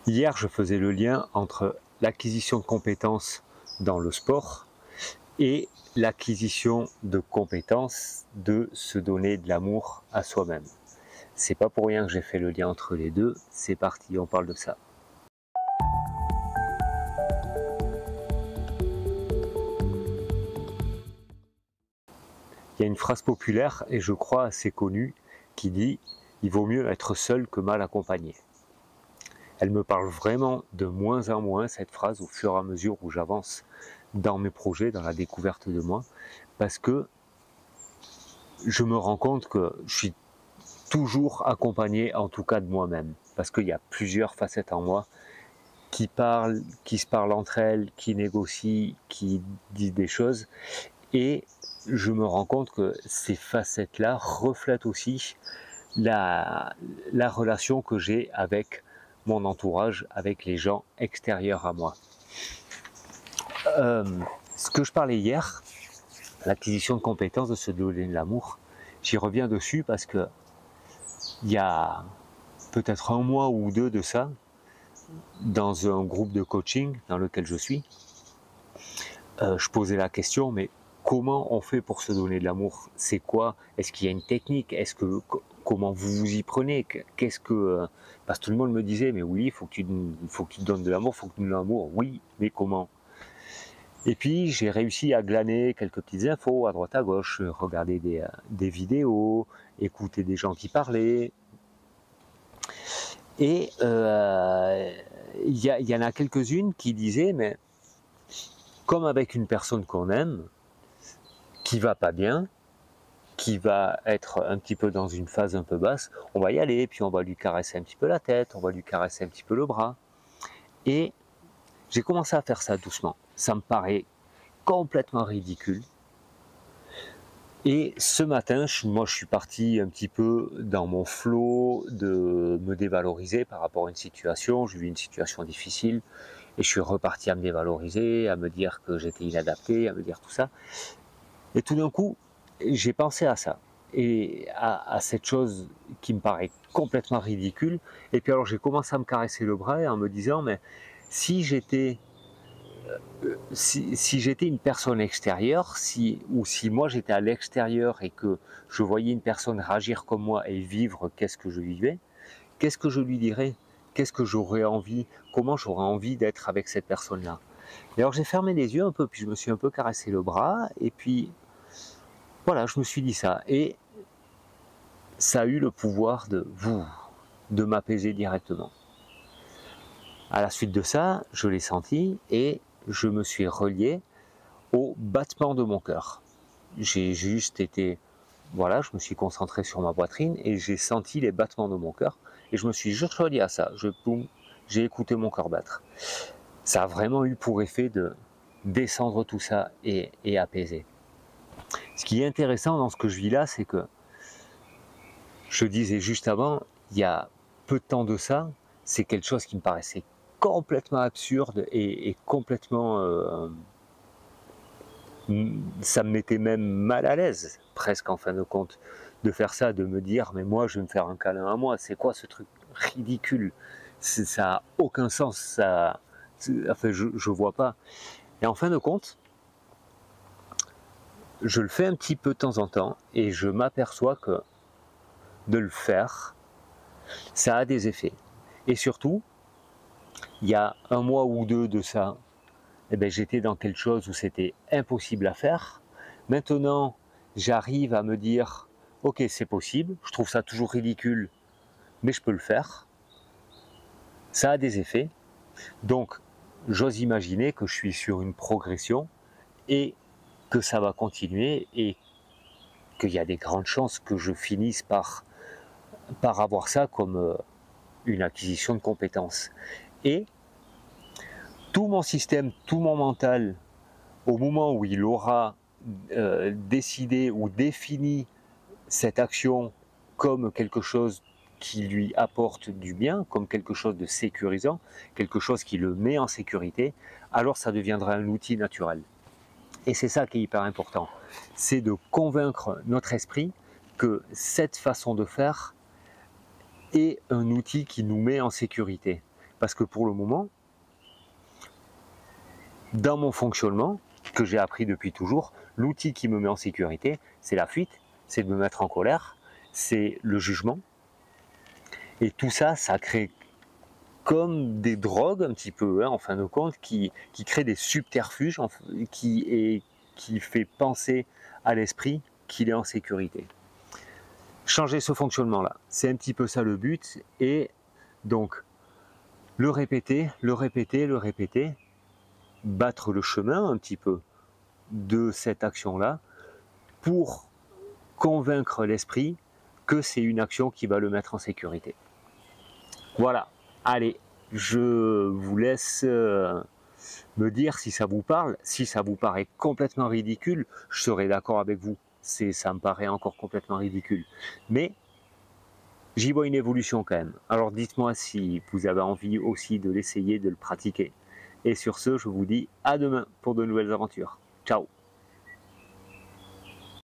Hier, je faisais le lien entre l'acquisition de compétences dans le sport et l'acquisition de compétences de se donner de l'amour à soi-même. C'est pas pour rien que j'ai fait le lien entre les deux. C'est parti, on parle de ça. Il y a une phrase populaire, et je crois assez connue, qui dit « Il vaut mieux être seul que mal accompagné ». Elle me parle vraiment de moins en moins, cette phrase, au fur et à mesure où j'avance dans mes projets, dans la découverte de moi, parce que je me rends compte que je suis toujours accompagné, en tout cas de moi-même, parce qu'il y a plusieurs facettes en moi qui parlent, qui se parlent entre elles, qui négocient, qui disent des choses, et je me rends compte que ces facettes-là reflètent aussi la relation que j'ai avec mon entourage, avec les gens extérieurs à moi. Ce que je parlais hier, l'acquisition de compétences, de se donner de l'amour, j'y reviens dessus parce que il y a peut-être un mois ou deux de ça, dans un groupe de coaching dans lequel je suis, je posais la question, mais comment on fait pour se donner de l'amour? C'est quoi? Est-ce qu'il y a une technique? Comment vous vous y prenez? Qu'est-ce que parce que tout le monde me disait, mais oui, il faut que tu te donnes de l'amour, il faut que tu donnes de l'amour. Oui, mais comment? Et puis j'ai réussi à glaner quelques petites infos à droite à gauche, regarder des vidéos, écouter des gens qui parlaient. Et y en a quelques-unes qui disaient, mais comme avec une personne qu'on aime, qui va pas bien, qui va être un petit peu dans une phase un peu basse, on va y aller, puis on va lui caresser un petit peu la tête, on va lui caresser un petit peu le bras. Et j'ai commencé à faire ça doucement. Ça me paraît complètement ridicule. Et ce matin, moi je suis parti un petit peu dans mon flot de me dévaloriser par rapport à une situation. J'ai vu une situation difficile et je suis reparti à me dévaloriser, à me dire que j'étais inadapté, à me dire tout ça. Et tout d'un coup, j'ai pensé à ça et à cette chose qui me paraît complètement ridicule. Et puis alors j'ai commencé à me caresser le bras en me disant, mais si j'étais si j'étais une personne extérieure, ou si moi j'étais à l'extérieur et que je voyais une personne réagir comme moi et vivre qu'est-ce que je vivais, qu'est-ce que je lui dirais? Qu'est-ce que j'aurais envie? Comment j'aurais envie d'être avec cette personne-là? Et alors j'ai fermé les yeux un peu, puis je me suis un peu caressé le bras, et puis voilà, je me suis dit ça. Et ça a eu le pouvoir de m'apaiser directement. À la suite de ça, je l'ai senti et je me suis relié au battement de mon cœur. J'ai juste été, voilà, je me suis concentré sur ma poitrine et j'ai senti les battements de mon cœur et je me suis juste relié à ça. J'ai écouté mon cœur battre. Ça a vraiment eu pour effet de descendre tout ça et apaiser. Ce qui est intéressant dans ce que je vis là, c'est que je disais juste avant, il y a peu de temps de ça, c'est quelque chose qui me paraissait complètement absurde et complètement ça me mettait même mal à l'aise, presque en fin de compte, de faire ça, de me dire, mais moi je vais me faire un câlin à moi, c'est quoi ce truc ridicule? Ça n'a aucun sens, enfin je vois pas. Et en fin de compte, je le fais un petit peu de temps en temps et je m'aperçois que de le faire, ça a des effets. Et surtout, il y a un mois ou deux de ça, eh ben, j'étais dans quelque chose où c'était impossible à faire. Maintenant, j'arrive à me dire, ok, c'est possible, je trouve ça toujours ridicule, mais je peux le faire. Ça a des effets. Donc, j'ose imaginer que je suis sur une progression et que ça va continuer et qu'il y a des grandes chances que je finisse par avoir ça comme une acquisition de compétences. Et tout mon système, tout mon mental, au moment où il aura décidé ou défini cette action comme quelque chose qui lui apporte du bien, comme quelque chose de sécurisant, quelque chose qui le met en sécurité, alors ça deviendra un outil naturel. Et c'est ça qui est hyper important, c'est de convaincre notre esprit que cette façon de faire est un outil qui nous met en sécurité. Parce que pour le moment, dans mon fonctionnement, que j'ai appris depuis toujours, l'outil qui me met en sécurité, c'est la fuite, c'est de me mettre en colère, c'est le jugement. Et tout ça, ça crée comme des drogues un petit peu, hein, en fin de compte, qui créent des subterfuges, qui fait penser à l'esprit qu'il est en sécurité. Changer ce fonctionnement-là, c'est un petit peu ça le but, et donc le répéter, le répéter, le répéter, battre le chemin un petit peu de cette action-là pour convaincre l'esprit que c'est une action qui va le mettre en sécurité. Voilà, allez, je vous laisse me dire si ça vous parle. Si ça vous paraît complètement ridicule, je serai d'accord avec vous. Ça me paraît encore complètement ridicule. Mais j'y vois une évolution quand même. Alors dites-moi si vous avez envie aussi de l'essayer, de le pratiquer. Et sur ce, je vous dis à demain pour de nouvelles aventures. Ciao!